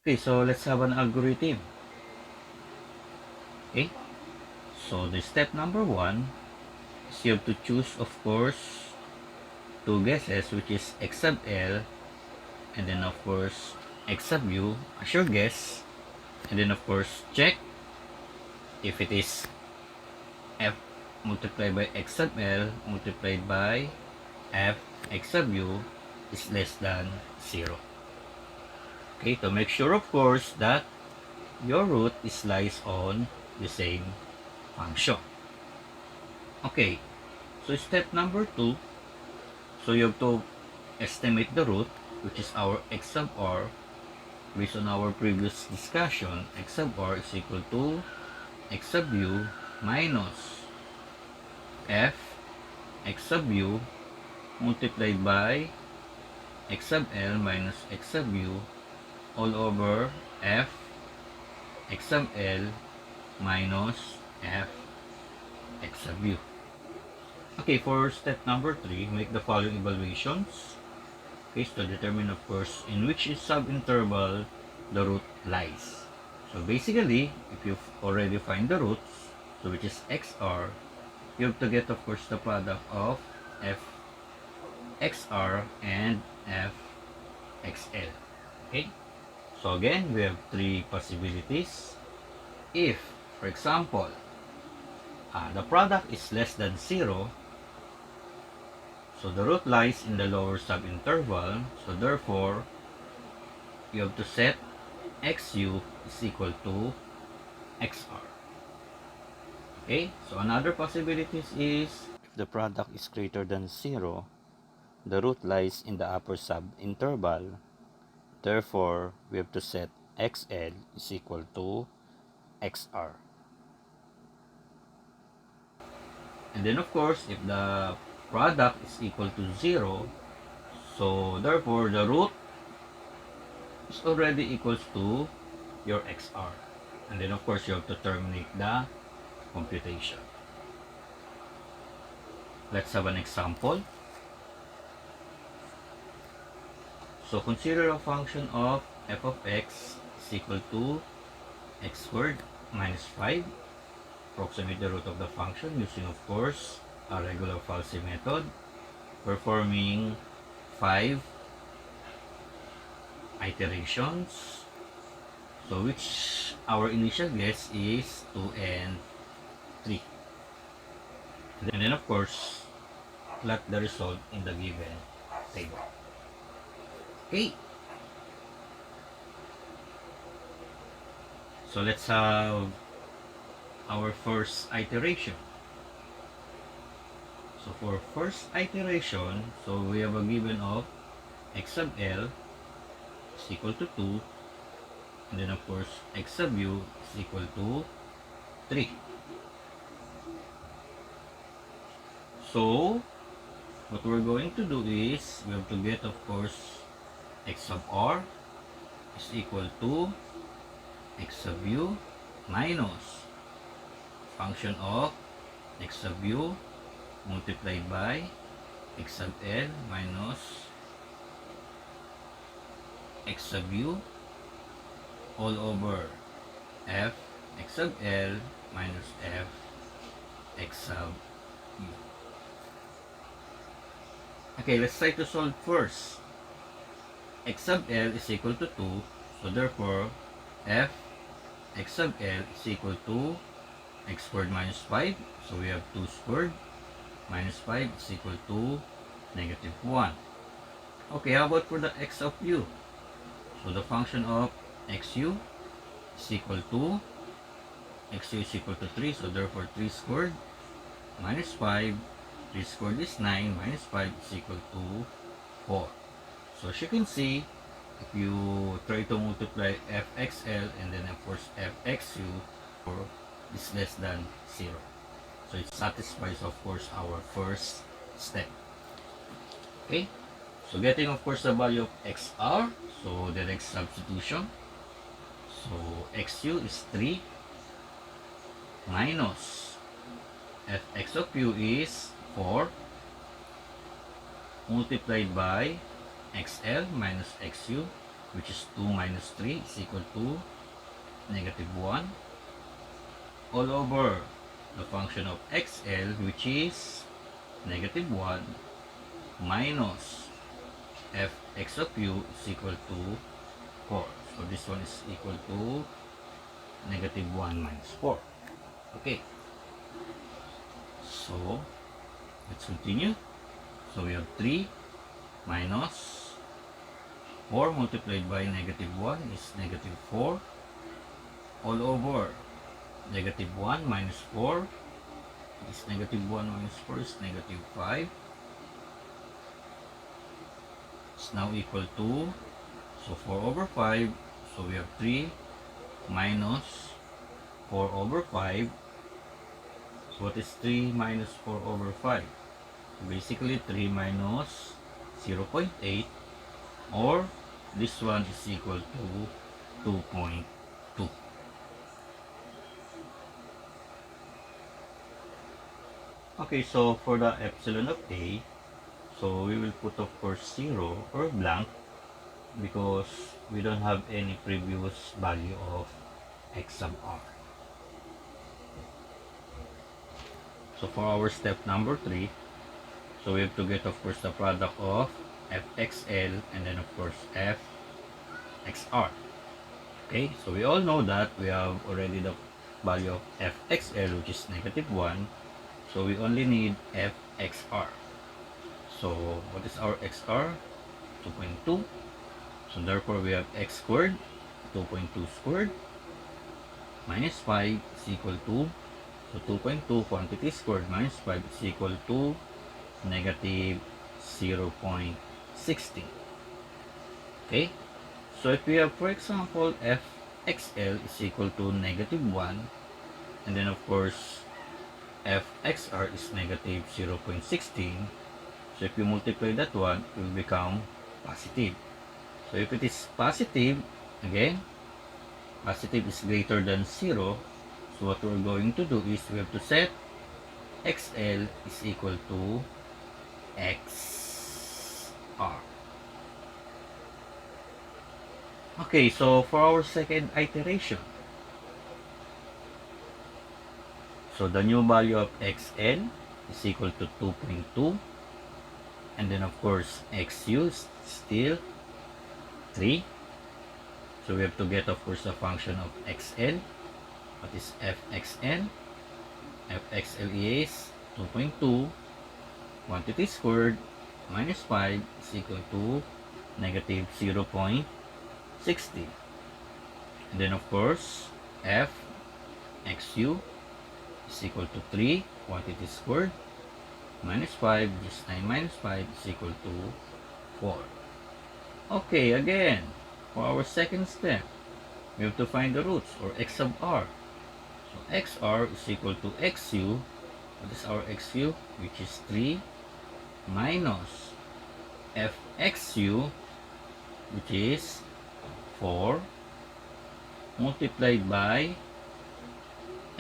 Okay, so let's have an algorithm. Okay, so the step number one is you have to choose, of course, two guesses, which is x sub l, and then of course x sub u as your guess, and then of course check if it is f multiplied by x sub l multiplied by f x sub u is less than 0. Okay, to make sure, of course, that your root is lies on the same function. Okay, so step number two, so you have to estimate the root, which is our x sub r. Based on our previous discussion, x sub r is equal to x sub u minus f x sub u multiplied by x sub l minus x sub u all over f x sub l minus f x sub u. Okay, for step number 3, make the following evaluations. Okay, to determine, of course, in which subinterval the root lies. So basically, if you already find the roots, so which is xr, you have to get, of course, the product of f xr and f xl. Okay, so again, we have three possibilities. If, for example, the product is less than 0, so the root lies in the lower subinterval, so therefore, you have to set xu is equal to xr. Okay, so another possibilities is if the product is greater than 0, the root lies in the upper subinterval. Therefore, we have to set xl is equal to xr. And then of course, if the product is equal to 0, so therefore the root is already equals to your xr. And then of course, you have to terminate the computation. Let's have an example. So consider a function of f of x is equal to x squared minus 5. Approximate the root of the function using, of course, a regular falsi method, performing 5 iterations. So which our initial guess is 2 and 3. And then of course, plot the result in the given table. Okay. So let's have our first iteration. So for first iteration, so we have a given of x sub l is equal to 2, and then of course x sub u is equal to 3. So what we're going to do is we have to get, of course, x sub r is equal to x sub u minus function of x sub u multiplied by x sub l minus x sub u all over f x sub l minus f x sub u. Okay, let's try to solve first. X sub l is equal to 2, so therefore f x sub l is equal to x squared minus 5, so we have 2 squared minus 5 is equal to negative 1. Okay, how about for the x of u? So the function of xu is equal to xu is equal to 3, so therefore 3 squared minus 5, 3 squared is 9, minus 5 is equal to 4. So as you can see, if you try to multiply fxl and then of course fxu, is less than 0. So it satisfies, of course, our first step. Okay, so getting, of course, the value of xr, so direct substitution. So xu is 3 minus fx of u is 4 multiplied by xl minus xu which is 2 minus 3 is equal to negative 1 all over the function of xl, which is negative 1 minus fx of u is equal to 4. So this one is equal to negative 1 minus 4. Okay. So let's continue. So we have 3 minus 4 multiplied by negative 1 is negative 4 all over negative 1 minus 4 is negative 1 minus 4 is negative 5. It's now equal to, so 4 over 5, so we have 3 minus 4 over 5. So what is 3 minus 4 over 5? Basically 3 minus 0.8, or this one is equal to 2.2. Okay, so for the epsilon of a, so we will put of course 0 or blank because we don't have any previous value of x sub r. So for our step number 3, so we have to get of course the product of fxl and then of course fxr. Okay, so we all know that we have already the value of fxl, which is negative 1. So we only need fxr. So what is our xr? 2.2. So therefore we have x squared, 2.2 squared, minus 5 is equal to, so 2.2 quantity squared minus 5 is equal to negative 0.16. Okay, so if we have, for example, fxl is equal to negative 1, and then of course fxr is negative 0.16, so if you multiply that one, it will become positive. So if it is positive, again, positive is greater than 0, so what we're going to do is we have to set xl is equal to xr. Okay, so for our second iteration, so the new value of xl is equal to 2.2, and then of course xu is still 3. So we have to get of course the function of xl. What is fxl? fxl is 2.2 quantity squared minus 5 is equal to negative 0.16. And then of course fxu is equal to 3 quantity squared minus 5, which is 9 minus 5 is equal to 4. Okay, again, for our second step, we have to find the roots, or x sub r. So xr is equal to xu. What is our xu? Which is 3 minus fxu, which is 4, multiplied by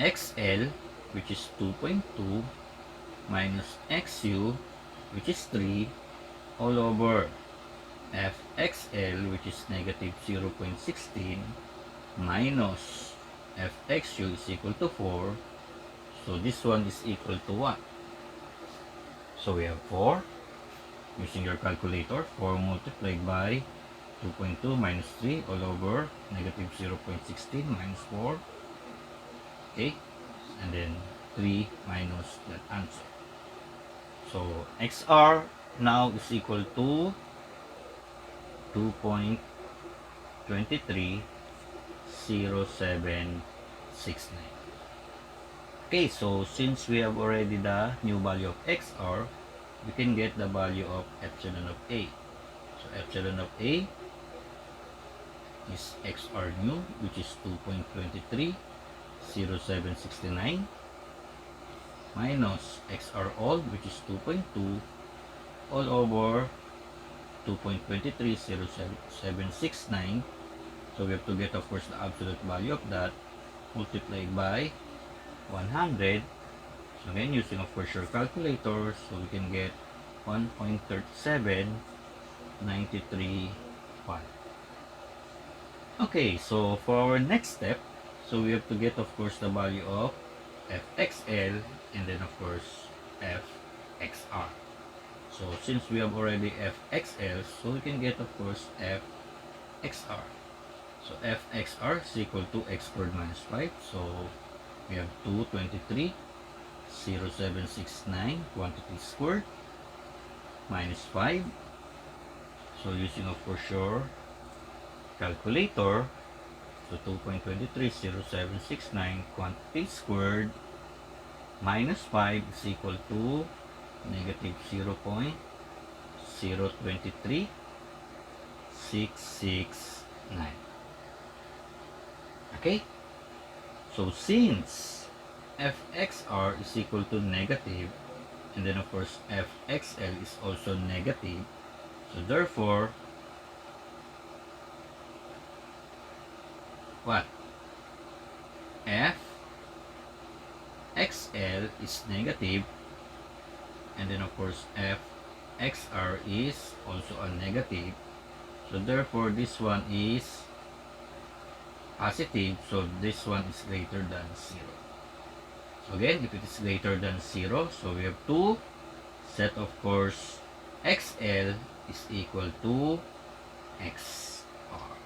xl, which is 2.2, minus xu, which is 3, all over fxl, which is negative 0.16, minus fxu is equal to 4. So this one is equal to what? So we have 4, using your calculator, 4 multiplied by 2.2 minus 3 all over negative 0.16 minus 4. Okay, and then 3 minus that answer. So xr now is equal to 2.230769. Okay, so since we have already the new value of xr, we can get the value of epsilon of a. So epsilon of a is xr new, which is 2.230769, minus xr old, which is 2.2, all over 2.230769. So we have to get of course the absolute value of that multiplied by 100. So again, using of course your calculator, so we can get 1.37935. Okay, so for our next step, so we have to get of course the value of fxl and then of course fxr. So since we have already fxl, so we can get of course fxr. So fxr is equal to x squared minus 5. So we have 223, 0769 quantity squared minus 5. So using of course your calculator, so 2.230769 quantity squared minus 5 is equal to negative 0.023669. Okay? So since fxr is equal to negative, and then of course fxl is also negative, so therefore, what? fxl is negative, and then of course fxr is also a negative. So therefore, this one is positive, so this one is greater than 0. So again, if it is greater than 0, so we have to set of course xl is equal to xr.